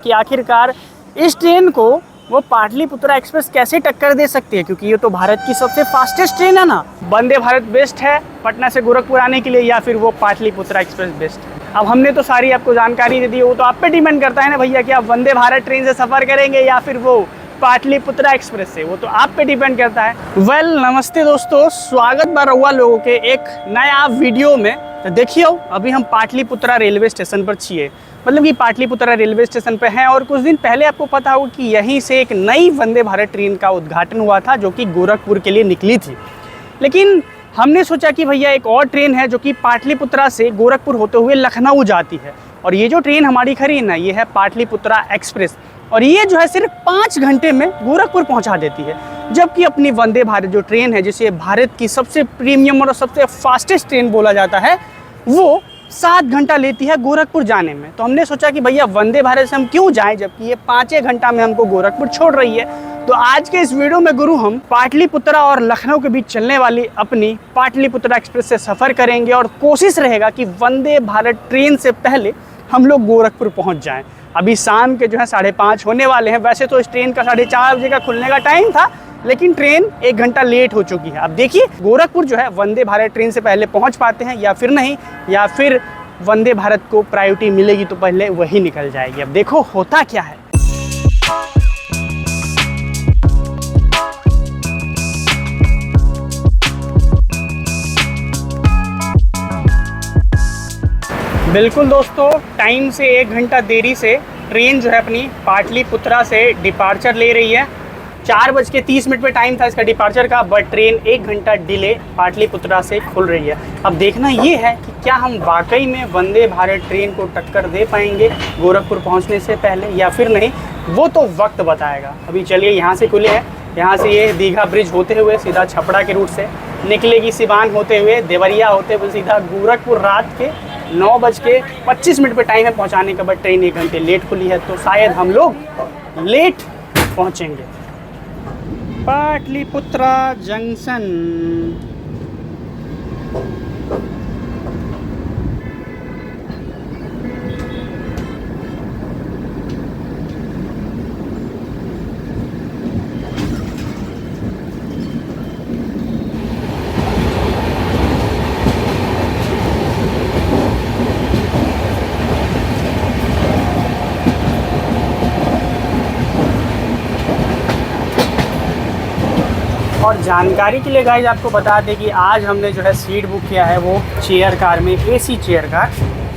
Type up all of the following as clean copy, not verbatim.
कि आखिरकार इस ट्रेन को वो पाटलिपुत्रा एक्सप्रेस कैसे टक्कर दे सकती है, क्योंकि ये तो भारत की सबसे फास्टेस्ट ट्रेन है ना। वंदे भारत बेस्ट है पटना से गोरखपुर आने के लिए या फिर वो पाटलिपुत्रा एक्सप्रेस बेस्ट है। अब हमने तो सारी आपको जानकारी दे दी, वो तो आप पे डिपेंड करता है ना भैया कि आप वंदे भारत ट्रेन से सफ़र करेंगे या फिर वो पाटलिपुत्रा एक्सप्रेस से, वो तो आप पे डिपेंड करता है। नमस्ते दोस्तों, स्वागत बा रहुआ लोगों के एक नया वीडियो में। तो देखिए अभी हम पाटलिपुत्रा रेलवे स्टेशन पर छिए, मतलब कि पाटलिपुत्रा रेलवे स्टेशन पे हैं और कुछ दिन पहले आपको पता होगा कि यहीं से एक नई वंदे भारत ट्रेन का उद्घाटन हुआ था जो कि गोरखपुर के लिए निकली थी। लेकिन हमने सोचा कि भैया एक और ट्रेन है जो कि पाटलिपुत्रा से गोरखपुर होते हुए लखनऊ जाती है, और ये जो ट्रेन हमारी खड़ी है ना, ये है पाटलिपुत्रा एक्सप्रेस, और ये जो है सिर्फ 5 घंटे में गोरखपुर पहुंचा देती है। जबकि अपनी वंदे भारत जो ट्रेन है, जिसे भारत की सबसे प्रीमियम और सबसे फास्टेस्ट ट्रेन बोला जाता है, वो 7 घंटा लेती है गोरखपुर जाने में। तो हमने सोचा कि भैया वंदे भारत से हम क्यों जाएं जबकि ये 5 घंटा में हमको गोरखपुर छोड़ रही है। तो आज के इस वीडियो में गुरु हम पाटलिपुत्रा और लखनऊ के बीच चलने वाली अपनी पाटलिपुत्रा एक्सप्रेस से सफ़र करेंगे और कोशिश रहेगा कि वंदे भारत ट्रेन से पहले हम लोग गोरखपुर पहुंच जाएं। अभी शाम के जो है 5:30 होने वाले हैं। वैसे तो इस ट्रेन का 4:30 बजे का खुलने का टाइम था, लेकिन ट्रेन 1 घंटा लेट हो चुकी है। अब देखिए गोरखपुर जो है वंदे भारत ट्रेन से पहले पहुंच पाते हैं या फिर नहीं, या फिर वंदे भारत को प्रायोरिटी मिलेगी तो पहले वही निकल जाएगी। अब देखो होता क्या है। बिल्कुल दोस्तों, टाइम से 1 घंटा देरी से ट्रेन जो है अपनी पाटलिपुत्रा से डिपार्चर ले रही है। 4:30 पे टाइम था इसका डिपार्चर का, बट ट्रेन 1 घंटा डिले पाटलिपुत्रा से खुल रही है। अब देखना ये है कि क्या हम वाकई में वंदे भारत ट्रेन को टक्कर दे पाएंगे गोरखपुर पहुंचने से पहले या फिर नहीं, वो तो वक्त बताएगा। अभी चलिए, यहाँ से खुले हैं, यहाँ से ये दीघा ब्रिज होते हुए सीधा छपरा के रूट से निकलेगी, सिवान होते हुए देवरिया होते हुए सीधा गोरखपुर। रात के 9:25 पे टाइम है पहुँचाने का, बट ट्रेन 1 घंटे लेट खुली है, तो शायद हम लोग लेट पहुँचेंगे। पाटलिपुत्रा जंक्शन। और जानकारी के लिए गाइज आपको बता दें कि आज हमने जो है सीट बुक किया है वो चेयर कार में, एसी चेयर कार।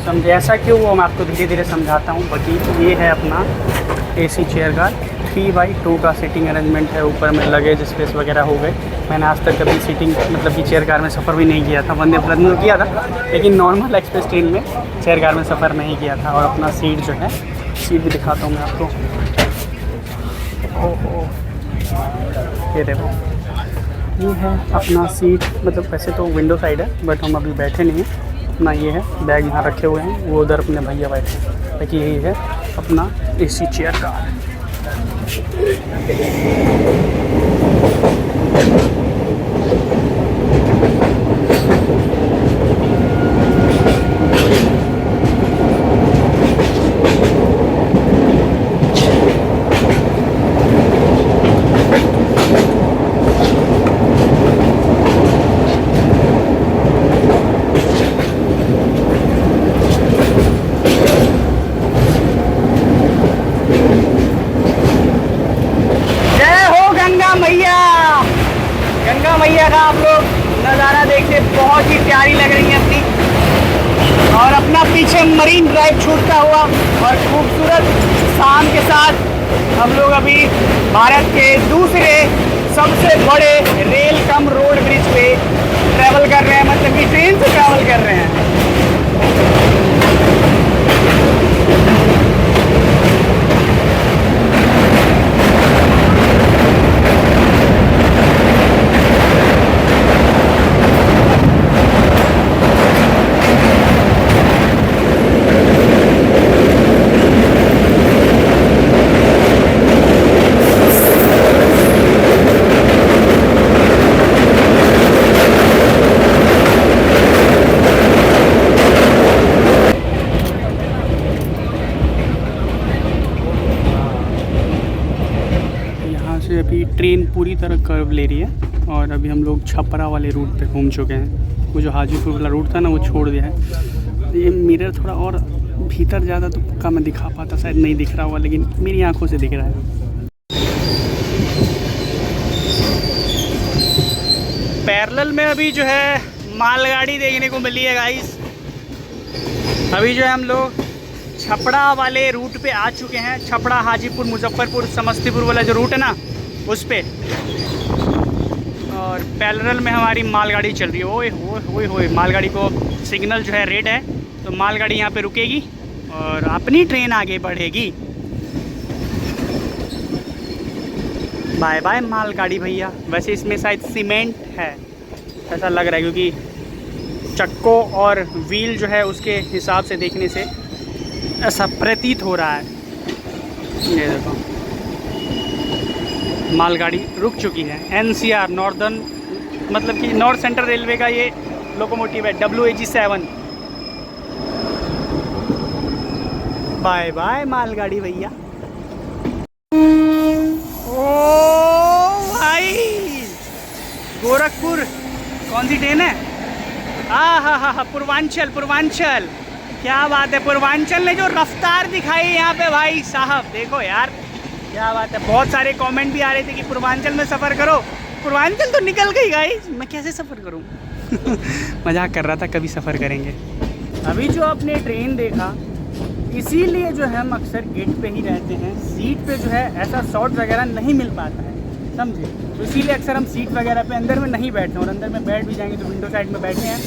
समझे ऐसा क्यों, वो मैं आपको धीरे धीरे समझाता हूँ। बाकी ये है अपना एसी चेयर कार, 3x2 का सीटिंग अरेंजमेंट है। ऊपर में लगेज स्पेस वगैरह हो गए। मैंने आज तक कभी सीटिंग मतलब कि चेयर कार में सफ़र भी नहीं किया था। वंदे भारत में किया था, लेकिन नॉर्मल एक्सप्रेस ट्रेन में चेयर कार में सफ़र नहीं किया था। और अपना सीट जो है, सीट भी दिखाता हूँ मैं आपको। ओहो, ये देखो, ये है अपना सीट। मतलब वैसे तो विंडो साइड है, बट हम अभी बैठे नहीं हैं। अपना ये है, बैग यहाँ रखे हुए हैं, वो उधर अपने भैया बैठे हैं। बाकी यही है अपना एसी चेयर कार। गंगा मैया का आप लोग नज़ारा देखते बहुत ही प्यारी लग रही है अपनी, और अपना पीछे मरीन ड्राइव छूटता हुआ और खूबसूरत शाम के साथ हम लोग अभी भारत के दूसरे सबसे बड़े रेल कम रोड ब्रिज पे ट्रैवल कर रहे हैं, मतलब कि ट्रेन से ट्रैवल कर रहे हैं। से अभी ट्रेन पूरी तरह कर्व ले रही है और अभी हम लोग छपरा वाले रूट पे घूम चुके हैं। वो जो हाजीपुर वाला रूट था ना, वो छोड़ दिया है। ये मिरर थोड़ा और भीतर ज़्यादा तो पक्का मैं दिखा पाता, शायद नहीं दिख रहा हुआ, लेकिन मेरी आंखों से दिख रहा है। पैरेलल में अभी जो है मालगाड़ी देखने को मिली है गाइस। अभी जो है हम लोग छपरा वाले रूट पे आ चुके हैं। छपरा, हाजीपुर, मुजफ्फरपुर, समस्तीपुर वाला जो रूट है ना, उस पे। और पैरेलल में हमारी मालगाड़ी चल रही है। ओए होए होए, मालगाड़ी को सिग्नल जो है रेड है, तो मालगाड़ी यहाँ पे रुकेगी और अपनी ट्रेन आगे बढ़ेगी। बाय बाय मालगाड़ी भैया। वैसे इसमें शायद सीमेंट है, ऐसा लग रहा है, क्योंकि चक्कों और व्हील जो है उसके हिसाब से देखने से ऐसा प्रतीत हो रहा है। ये देखो, मालगाड़ी रुक चुकी है। NCR, नॉर्दर्न, मतलब कि नॉर्थ सेंट्रल रेलवे का ये लोकोमोटिव है, WAG7। बाय बाय मालगाड़ी भैया। ओ भाई, गोरखपुर कौन सी ट्रेन है? हा, पूर्वांचल। पूर्वांचल, क्या बात है। पूर्वांचल ने जो रफ्तार दिखाई है यहाँ पे भाई साहब, देखो यार क्या बात है। बहुत सारे कमेंट भी आ रहे थे कि पूर्वांचल में सफ़र करो। पूर्वांचल तो निकल गई गाइस, मैं कैसे सफ़र करूँ? मजाक कर रहा था, कभी सफ़र करेंगे। अभी जो आपने ट्रेन देखा, इसीलिए जो है हम अक्सर गेट पे ही रहते हैं। सीट पे जो है ऐसा शॉट वगैरह नहीं मिल पाता है, समझे? तो इसीलिए अक्सर हम सीट वगैरह पे अंदर में नहीं बैठते, और अंदर में बैठ भी जाएंगे तो विंडो साइड में बैठे हैं।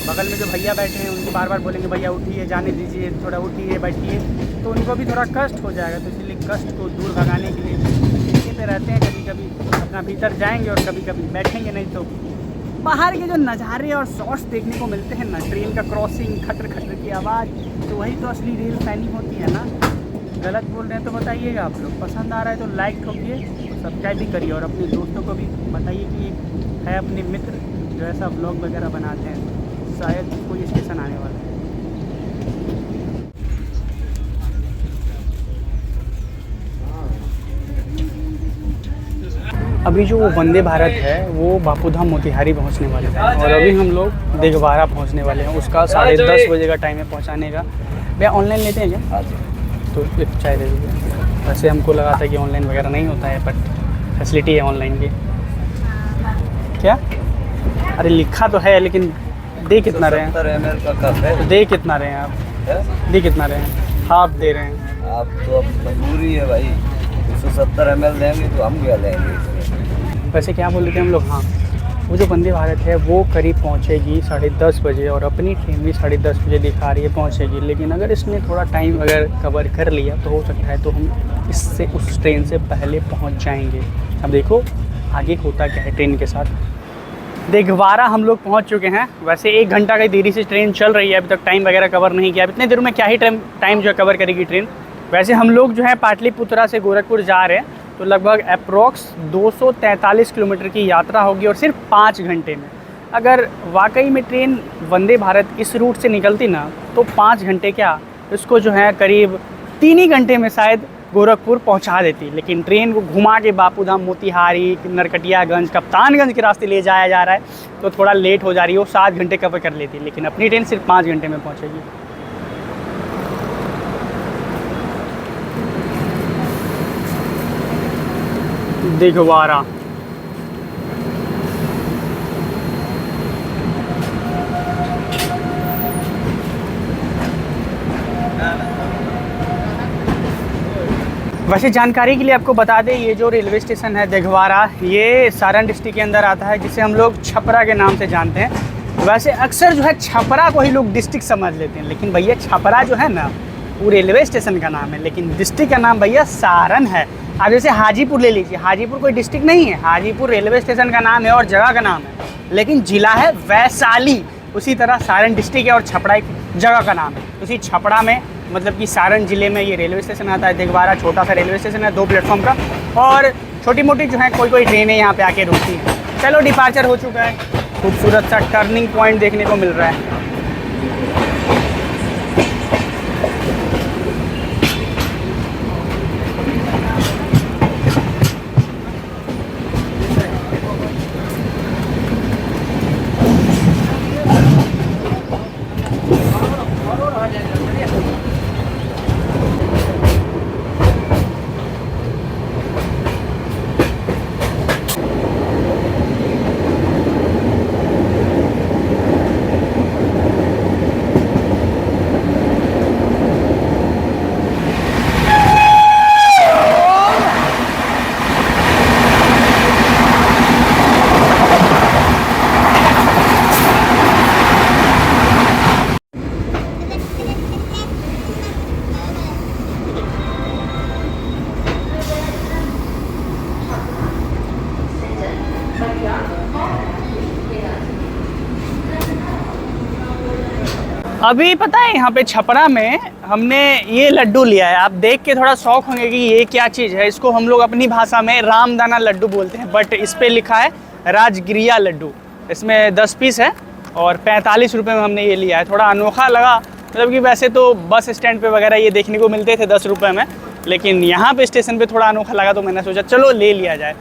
बगल में जो भैया बैठे हैं उनको बार बार बोलेंगे भैया उठिए, जाने दीजिए, थोड़ा उठिए, बैठिए, तो उनको भी थोड़ा कष्ट हो जाएगा। तो इसलिए कष्ट को दूर भगाने के लिए नीचे पे रहते हैं। कभी कभी अपना भीतर जाएंगे और कभी कभी बैठेंगे, नहीं तो बाहर के जो नज़ारे और शॉट्स देखने को मिलते हैं ना, ट्रेन का क्रॉसिंग, खटर खटर की आवाज़, तो वही तो असली रेल फैनिंग होती है ना। गलत बोल रहे हैं तो बताइएगा आप लोग। पसंद आ रहा है तो लाइक ठोकिए, सब्सक्राइब भी करिए, और अपने दोस्तों को भी बताइए कि है अपने मित्र जो ऐसा ब्लॉग वगैरह बनाते हैं। शायद कोई स्टेशन आने वाला है। अभी जो वो वंदे भारत है वो बापूधाम मोतिहारी पहुंचने वाले हैं, और अभी हम लोग दिघवारा पहुंचने वाले हैं। उसका 10:30 बजे का टाइम है पहुंचाने का। भैया ऑनलाइन लेते हैं क्या? तो एक चाय दे दीजिए। वैसे हमको लगा था कि ऑनलाइन वगैरह नहीं होता है, बट फैसिलिटी है ऑनलाइन की। क्या? अरे लिखा तो है, लेकिन दे कितना रहे हैं? 70 ml का कप है। तो दे कितना रहे हैं आप? दे कितना रहे हैं? हाफ दे रहे हैं आप तो अब मजबूरी है भाई, 170 ml देंगे तो हम क्या लेंगे? वैसे क्या बोल रहे थे हम लोग? हाँ, वो जो वंदे भारत है वो करीब पहुंचेगी 10:30 बजे, और अपनी ट्रेन भी 10:30 बजे दिखा रही है पहुंचेगी। लेकिन अगर इसने थोड़ा टाइम अगर कवर कर लिया तो हो सकता है तो हम इससे उस ट्रेन से पहले पहुंच जाएंगे। अब देखो आगे होता क्या है ट्रेन के साथ। दिघवारा हम लोग पहुंच चुके हैं। वैसे 1 घंटा की देरी से ट्रेन चल रही है, अभी तक टाइम वगैरह कवर नहीं किया। अब इतने देर में क्या ही टाइम जो है कवर करेगी ट्रेन। वैसे हम लोग जो है पाटलिपुत्रा से गोरखपुर जा रहे हैं, तो लगभग अप्रॉक्स 243 किलोमीटर की यात्रा होगी, और सिर्फ 5 घंटे में। अगर वाकई में ट्रेन वंदे भारत इस रूट से निकलती ना, तो 5 घंटे क्या, इसको जो है करीब 3 ही घंटे में शायद गोरखपुर पहुंचा देती। लेकिन ट्रेन को घुमा के बापूधाम, मोतिहारी, नरकटियागंज, कप्तानगंज के रास्ते ले जाया जा रहा है, तो थोड़ा लेट हो जा रही है। वो 7 घंटे कवर कर लेती, लेकिन अपनी ट्रेन सिर्फ 5 घंटे में पहुँचेगी। दिघवारा वैसे जानकारी के लिए आपको बता दें, ये जो रेलवे स्टेशन है दिघवारा, ये सारण डिस्ट्रिक्ट के अंदर आता है, जिसे हम लोग छपरा के नाम से जानते हैं। वैसे अक्सर जो है छपरा को ही लोग डिस्ट्रिक्ट समझ लेते हैं, लेकिन भैया छपरा जो है ना, वो रेलवे स्टेशन का नाम है, लेकिन डिस्ट्रिक्ट का नाम भैया सारण है। अब जैसे हाजीपुर ले लीजिए, हाजीपुर कोई डिस्ट्रिक्ट नहीं है, हाजीपुर रेलवे स्टेशन का नाम है और जगह का नाम है, लेकिन जिला है वैशाली। उसी तरह सारण डिस्ट्रिक्ट है और छपरा एक जगह का नाम है। उसी छपरा में, मतलब कि सारण जिले में ये रेलवे स्टेशन आता है। दिघवारा छोटा सा रेलवे स्टेशन है, 2 प्लेटफॉर्म का, और छोटी मोटी जो है कोई ट्रेनें यहाँ पे आके रुकती हैं। चलो डिपार्चर हो चुका है, खूबसूरत सा टर्निंग पॉइंट देखने को मिल रहा है। अभी पता है यहाँ पे छपरा में हमने ये लड्डू लिया है। आप देख के थोड़ा शौक होंगे कि ये क्या चीज़ है। इसको हम लोग अपनी भाषा में रामदाना लड्डू बोलते हैं, बट इस पे लिखा है राजगिरिया लड्डू। इसमें 10 पीस है और 45 रुपये में हमने ये लिया है। थोड़ा अनोखा लगा, मतलब कि वैसे तो बस स्टैंड पे वगैरह ये देखने को मिलते थे 10 रुपये में, लेकिन यहाँ पे स्टेशन पे थोड़ा अनोखा लगा तो मैंने सोचा चलो ले लिया जाए।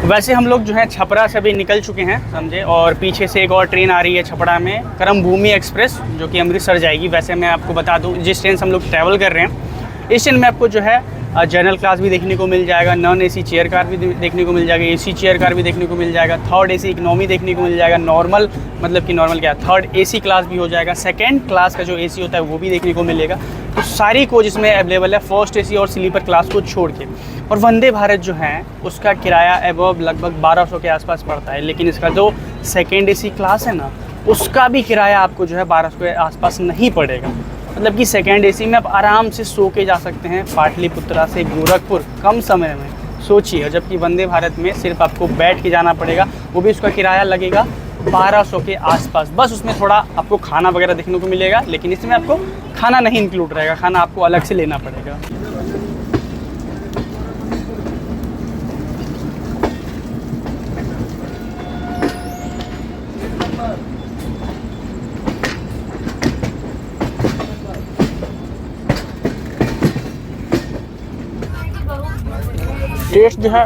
वैसे हम लोग जो है छपरा से अभी निकल चुके हैं समझे, और पीछे से एक और ट्रेन आ रही है छपरा में, करमभूमि एक्सप्रेस, जो कि अमृतसर जाएगी। वैसे मैं आपको बता दूं जिस ट्रेन से हम लोग ट्रैवल कर रहे हैं, इस ट्रेन में आपको जो है जनरल क्लास भी देखने को मिल जाएगा, नॉन एसी चेयर कार भी देखने को मिल जाएगा, एसी चेयर कार भी देखने को मिल जाएगा, थर्ड एसी इकोनॉमी देखने को मिल जाएगा, नॉर्मल मतलब कि नॉर्मल क्या थर्ड एसी क्लास भी हो जाएगा, सेकंड क्लास का जो एसी होता है वो भी देखने को मिलेगा। तो सारी कोच इसमें अवेलेबल है, फर्स्ट एसी और स्लीपर क्लास को छोड़ के। और वंदे भारत जो है उसका किराया एबव लगभग 1200 के आसपास पड़ता है, लेकिन इसका जो सेकेंड एसी क्लास है ना, उसका भी किराया आपको जो है 1200 के आसपास नहीं पड़ेगा। मतलब कि सेकेंड एसी में आप आराम से सो के जा सकते हैं पाटलिपुत्रा से गोरखपुर कम समय में, सोचिए। जबकि वंदे भारत में सिर्फ आपको बैठ के जाना पड़ेगा, वो भी उसका किराया लगेगा 1200 के आसपास। बस उसमें थोड़ा आपको खाना वगैरह देखने को मिलेगा, लेकिन इसमें आपको खाना नहीं इंक्लूड रहेगा, खाना आपको अलग से लेना पड़ेगा। टेस्ट जो है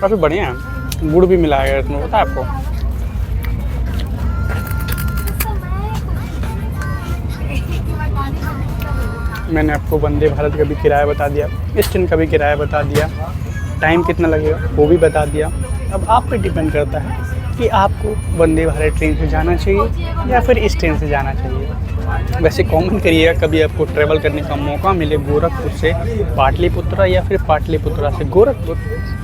काफ़ी बढ़िया है, गुड़ भी मिला है इसमें, पता है आपको। मैंने आपको वंदे भारत का भी किराया बता दिया, इस ट्रेन का भी किराया बता दिया, टाइम कितना लगेगा वो भी बता दिया। अब आप पे डिपेंड करता है कि आपको वंदे भारत ट्रेन से जाना चाहिए या फिर इस ट्रेन से जाना चाहिए। वैसे कमेंट करिएगा कभी आपको ट्रैवल करने का मौका मिले गोरखपुर से पाटलिपुत्रा या फिर पाटलिपुत्रा से गोरखपुर,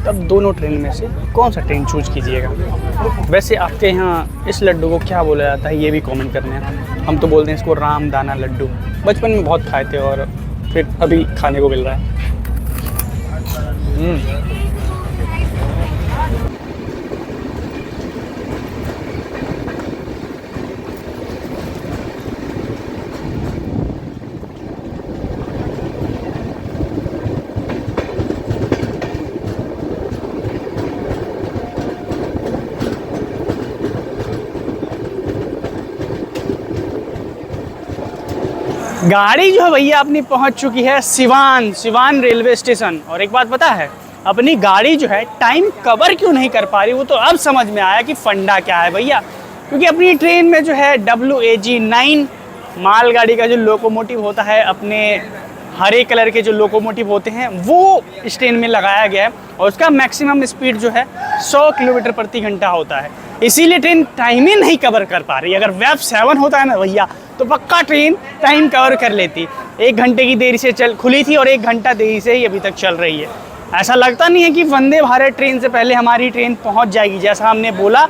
तब दोनों ट्रेन में से कौन सा ट्रेन चूज कीजिएगा। वैसे आपके यहाँ इस लड्डू को क्या बोला जाता है ये भी कमेंट करना है। हम तो बोलते हैं इसको रामदाना लड्डू, बचपन में बहुत खाए थे और फिर अभी खाने को मिल रहा है। गाड़ी जो है भैया अपनी पहुंच चुकी है सिवान रेलवे स्टेशन। और एक बात पता है, अपनी गाड़ी जो है टाइम कवर क्यों नहीं कर पा रही, वो तो अब समझ में आया कि फंडा क्या है भैया। क्योंकि अपनी ट्रेन में जो है WAG9 मालगाड़ी का जो लोकोमोटिव होता है, अपने हरे कलर के जो लोकोमोटिव होते हैं वो इस ट्रेन में लगाया गया है, और उसका मैक्सिमम स्पीड जो है 100 किलोमीटर प्रति घंटा होता है। इसीलिए ट्रेन टाइम ही नहीं कवर कर पा रही। अगर वेब 7 होता है ना भैया, तो पक्का ट्रेन टाइम कवर कर लेती। 1 घंटे की देरी से खुली थी और 1 घंटा देरी से ही अभी तक चल रही है। ऐसा लगता नहीं है कि वंदे भारत ट्रेन से पहले हमारी ट्रेन पहुंच जाएगी, जैसा हमने बोला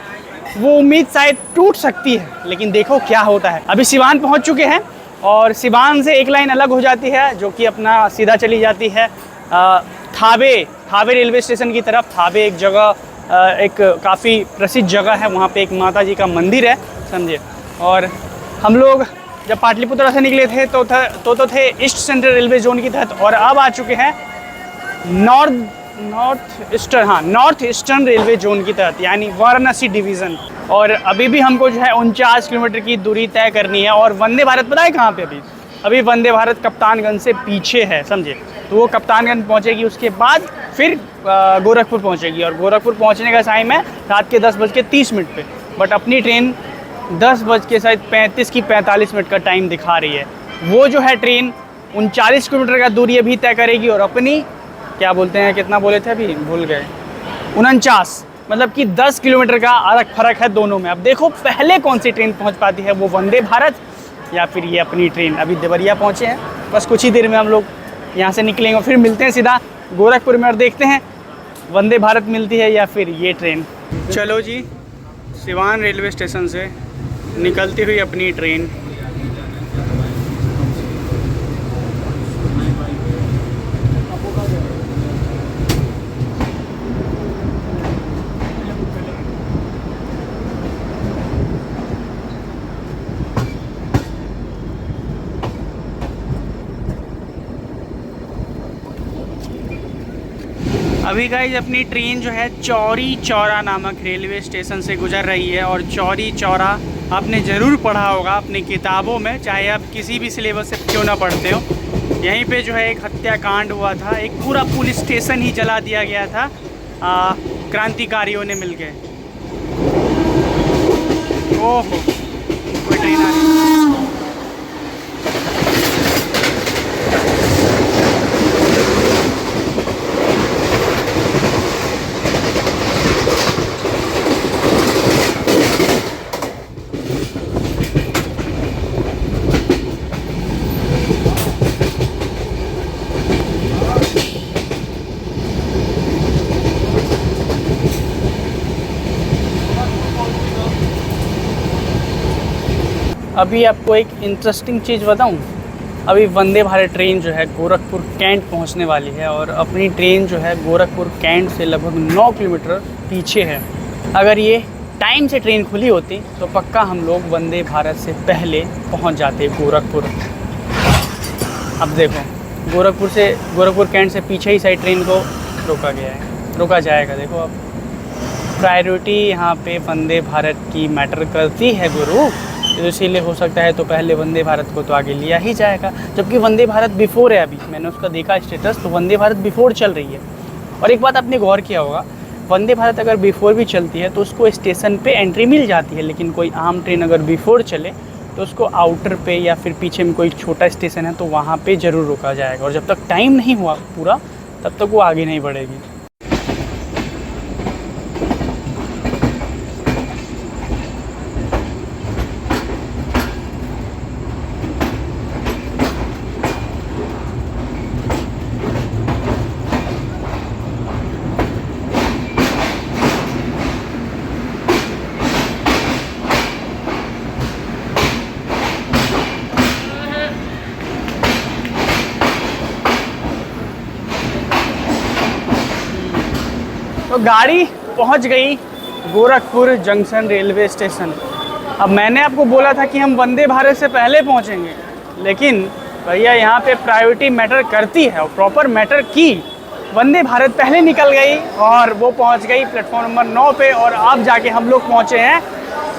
वो उम्मीद शायद टूट सकती है। लेकिन देखो क्या होता है। अभी सिवान पहुंच चुके हैं और सिवान से एक लाइन अलग हो जाती है जो कि अपना सीधा चली जाती है थावे रेलवे स्टेशन की तरफ। थावे एक जगह, एक काफ़ी प्रसिद्ध जगह है, वहाँ पे एक माता जी का मंदिर है समझे। और हम लोग जब पाटलिपुत्रा से निकले थे तो थे ईस्ट सेंट्रल रेलवे जोन की तहत, और अब आ चुके हैं नॉर्थ ईस्टर्न रेलवे जोन की तहत, यानी वाराणसी डिवीज़न। और अभी भी हमको जो है 49 किलोमीटर की दूरी तय करनी है। और वंदे भारत पता है कहाँ पे अभी वंदे भारत कप्तानगंज से पीछे है समझे। तो वो कप्तानगंज पहुँचेगी, उसके बाद फिर गोरखपुर पहुँचेगी, और गोरखपुर पहुँचने का टाइम है रात के 10:30 पे। बट अपनी ट्रेन 10:35 की 45 मिनट का टाइम दिखा रही है। वो जो है ट्रेन 39 किलोमीटर का दूरी अभी तय करेगी, और अपनी क्या बोलते हैं, कितना बोले थे अभी भूल गए, 49, मतलब कि 10 किलोमीटर का अलग फ़र्क है दोनों में। अब देखो पहले कौन सी ट्रेन पहुंच पाती है, वो वंदे भारत या फिर ये अपनी ट्रेन। अभी देवरिया पहुंचे हैं, बस कुछ ही देर में हम लोग यहाँ से निकलेंगे और फिर मिलते हैं सीधा गोरखपुर में, और देखते हैं वंदे भारत मिलती है या फिर ये ट्रेन। चलो जी, सिवान रेलवे स्टेशन से निकलती हुई अपनी ट्रेन अभी गाइस अपनी ट्रेन जो है चौरी चौरा नामक रेलवे स्टेशन से गुजर रही है। और चौरी चौरा आपने ज़रूर पढ़ा होगा अपनी किताबों में, चाहे आप किसी भी सिलेबस से क्यों ना पढ़ते हो। यहीं पे जो है एक हत्याकांड हुआ था, एक पूरा पुलिस स्टेशन ही जला दिया गया था क्रांतिकारियों ने मिलकर। ओहो, कोई ट्रेन आ रही है। अभी आपको एक इंटरेस्टिंग चीज़ बताऊं, अभी वंदे भारत ट्रेन जो है गोरखपुर कैंट पहुंचने वाली है। और अपनी ट्रेन जो है गोरखपुर कैंट से लगभग 9 किलोमीटर पीछे है। अगर ये टाइम से ट्रेन खुली होती तो पक्का हम लोग वंदे भारत से पहले पहुंच जाते गोरखपुर। अब देखो, गोरखपुर कैंट से पीछे ही साइड ट्रेन को रोका जाएगा। देखो अब प्रायोरिटी यहाँ पे वंदे भारत की मैटर करती है गुरु, तो इसीलिए हो सकता है तो पहले वंदे भारत को तो आगे लिया ही जाएगा। जबकि वंदे भारत बिफोर है, अभी मैंने उसका देखा स्टेटस, तो वंदे भारत बिफोर चल रही है। और एक बात आपने गौर किया होगा, वंदे भारत अगर बिफोर भी चलती है तो उसको स्टेशन पे एंट्री मिल जाती है, लेकिन कोई आम ट्रेन अगर बिफोर चले तो उसको आउटर पे या फिर पीछे में कोई छोटा स्टेशन है तो वहाँ पे ज़रूर रोका जाएगा। और जब तक टाइम नहीं हुआ पूरा तब तक वो आगे नहीं बढ़ेगी। तो गाड़ी पहुंच गई गोरखपुर जंक्शन रेलवे स्टेशन। अब मैंने आपको बोला था कि हम वंदे भारत से पहले पहुंचेंगे, लेकिन भैया यहाँ पे प्रायोरिटी मैटर करती है और प्रॉपर मैटर की। वंदे भारत पहले निकल गई और वो पहुंच गई प्लेटफॉर्म नंबर 9 पे। और अब जाके हम लोग पहुंचे हैं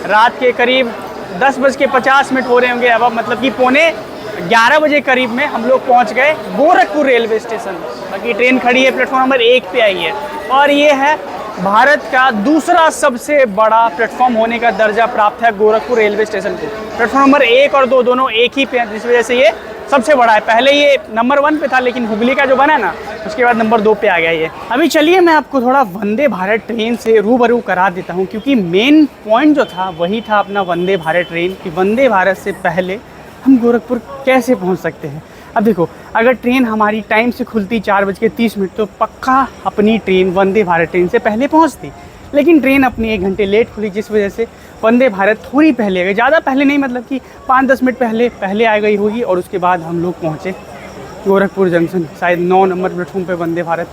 रात के करीब 10:50 हो रहे होंगे अब, मतलब कि 11:15 बजे करीब में हम लोग पहुंच गए गोरखपुर रेलवे स्टेशन। बाकी ट्रेन खड़ी है, प्लेटफॉर्म नंबर 1 पे आई है। और ये है भारत का दूसरा सबसे बड़ा प्लेटफॉर्म होने का दर्जा प्राप्त है गोरखपुर रेलवे स्टेशन को। प्लेटफॉर्म नंबर 1 और 2 दोनों एक ही पे हैं, जिस वजह से ये सबसे बड़ा है। पहले ये नंबर 1 पे था, लेकिन हुगली का जो बना ना उसके बाद नंबर 2 पे आ गया ये। अभी चलिए मैं आपको थोड़ा वंदे भारत ट्रेन से रूबरू करा देता हूँ, क्योंकि मेन पॉइंट जो था वही था अपना वंदे भारत ट्रेन कि वंदे भारत से पहले हम गोरखपुर कैसे पहुँच सकते हैं। अब देखो, अगर ट्रेन हमारी टाइम से खुलती 4:30 तो पक्का अपनी ट्रेन वंदे भारत ट्रेन से पहले पहुंचती। लेकिन ट्रेन अपनी 1 घंटे लेट खुली, जिस वजह से वंदे भारत थोड़ी पहले आ गई। ज़्यादा पहले नहीं, मतलब कि 5-10 मिनट पहले आ गई होगी। और उसके बाद हम लोग पहुँचे गोरखपुर जंक्शन। शायद 9 नंबर प्लेटफॉर्म पे वंदे भारत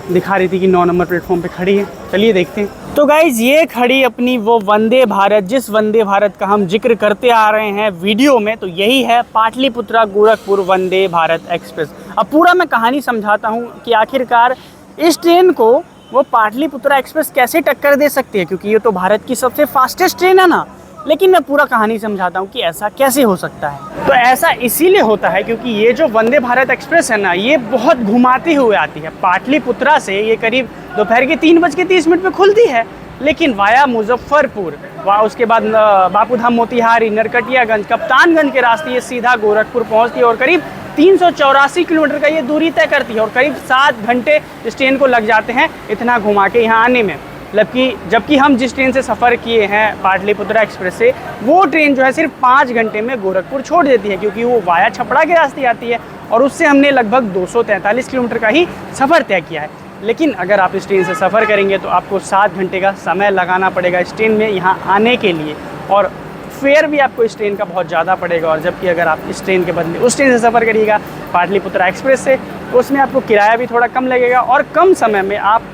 दिखा रही थी कि 9 नंबर प्लेटफॉर्म पे खड़ी है। चलिए देखते हैं। तो गाइज़ ये खड़ी अपनी वो वंदे भारत, जिस वंदे भारत का हम जिक्र करते आ रहे हैं वीडियो में, तो यही है पाटलिपुत्रा गोरखपुर वंदे भारत एक्सप्रेस। अब पूरा मैं कहानी समझाता हूँ कि आखिरकार इस ट्रेन को वो पाटलिपुत्रा एक्सप्रेस कैसे टक्कर दे सकती है, क्योंकि ये तो भारत की सबसे फास्टेस्ट ट्रेन है ना। लेकिन मैं पूरा कहानी समझाता हूँ कि ऐसा कैसे हो सकता है। तो ऐसा इसीलिए होता है क्योंकि ये जो वंदे भारत एक्सप्रेस है ना, ये बहुत घुमाते हुए आती है। पाटलिपुत्रा से ये करीब दोपहर के 3:30 पे खुलती है, लेकिन वाया मुजफ्फरपुर, उसके बाद बापूधाम, मोतिहारी, नरकटियागंज, कप्तानगंज के रास्ते ये सीधा गोरखपुर पहुँचती है। और करीब 384 किलोमीटर का ये दूरी तय करती है। और करीब 7 घंटे इस ट्रेन को लग जाते हैं इतना घुमा के यहाँ आने में। जबकि हम जिस ट्रेन से सफ़र किए हैं पाटलिपुत्रा एक्सप्रेस से, वो ट्रेन जो है सिर्फ 5 घंटे में गोरखपुर छोड़ देती है, क्योंकि वो वाया छपड़ा के रास्ते आती है। और उससे हमने लगभग 243 किलोमीटर का ही सफ़र तय किया है। लेकिन अगर आप इस ट्रेन से सफ़र करेंगे तो आपको 7 घंटे का समय लगाना पड़ेगा इस ट्रेन में यहाँ आने के लिए। और फेयर भी आपको इस ट्रेन का बहुत ज़्यादा पड़ेगा। और जबकि अगर आप इस ट्रेन के बदले उस ट्रेन से सफ़र करिएगा पाटलिपुत्रा एक्सप्रेस से, तो उसमें आपको किराया भी थोड़ा कम लगेगा और कम समय में आप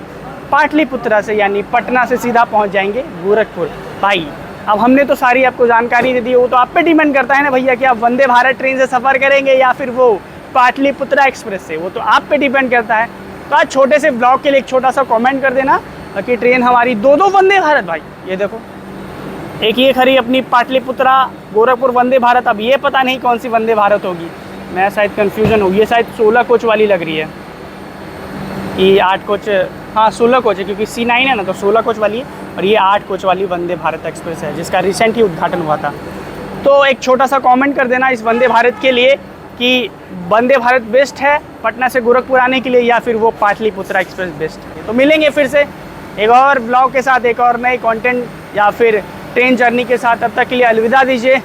पाटलिपुत्रा से यानी पटना से सीधा पहुंच जाएंगे गोरखपुर। भाई अब हमने तो सारी आपको जानकारी दे दी, वो तो आप पे डिपेंड करता है ना भैया कि आप वंदे भारत ट्रेन से सफ़र करेंगे या फिर वो पाटलिपुत्रा एक्सप्रेस से, वो तो आप पे डिपेंड करता है। तो आज छोटे से ब्लॉग के लिए एक छोटा सा कमेंट कर देना कि ट्रेन हमारी दो वंदे भारत भाई, ये देखो एक ये खड़ी अपनी पाटलिपुत्रा गोरखपुर वंदे भारत। अब ये पता नहीं कौन सी वंदे भारत होगी, मैं शायद कन्फ्यूज़न होगी। ये शायद 16 कोच वाली लग रही है, ये 8 कोच, हाँ 16 कोच है क्योंकि C9 है ना, तो 16 कोच वाली है। और ये 8 कोच वाली वंदे भारत एक्सप्रेस है जिसका रिसेंट ही उद्घाटन हुआ था। तो एक छोटा सा कमेंट कर देना इस वंदे भारत के लिए कि वंदे भारत बेस्ट है पटना से गोरखपुर आने के लिए या फिर वो पाटलिपुत्रा एक्सप्रेस बेस्ट है। तो मिलेंगे फिर से एक और ब्लॉग के साथ, एक और नए कंटेंट या फिर ट्रेन जर्नी के साथ। तब तक के लिए अलविदा दीजिए।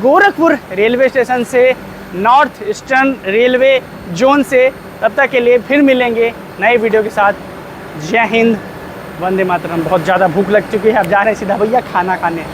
गोरखपुर रेलवे स्टेशन से नॉर्थ ईस्टर्न रेलवे जोन से, तब तक के लिए फिर मिलेंगे नए वीडियो के साथ। जय हिंद, वंदे मातरम। बहुत ज़्यादा भूख लग चुकी है, अब जा रहे हैं सीधा भैया खाना खाने।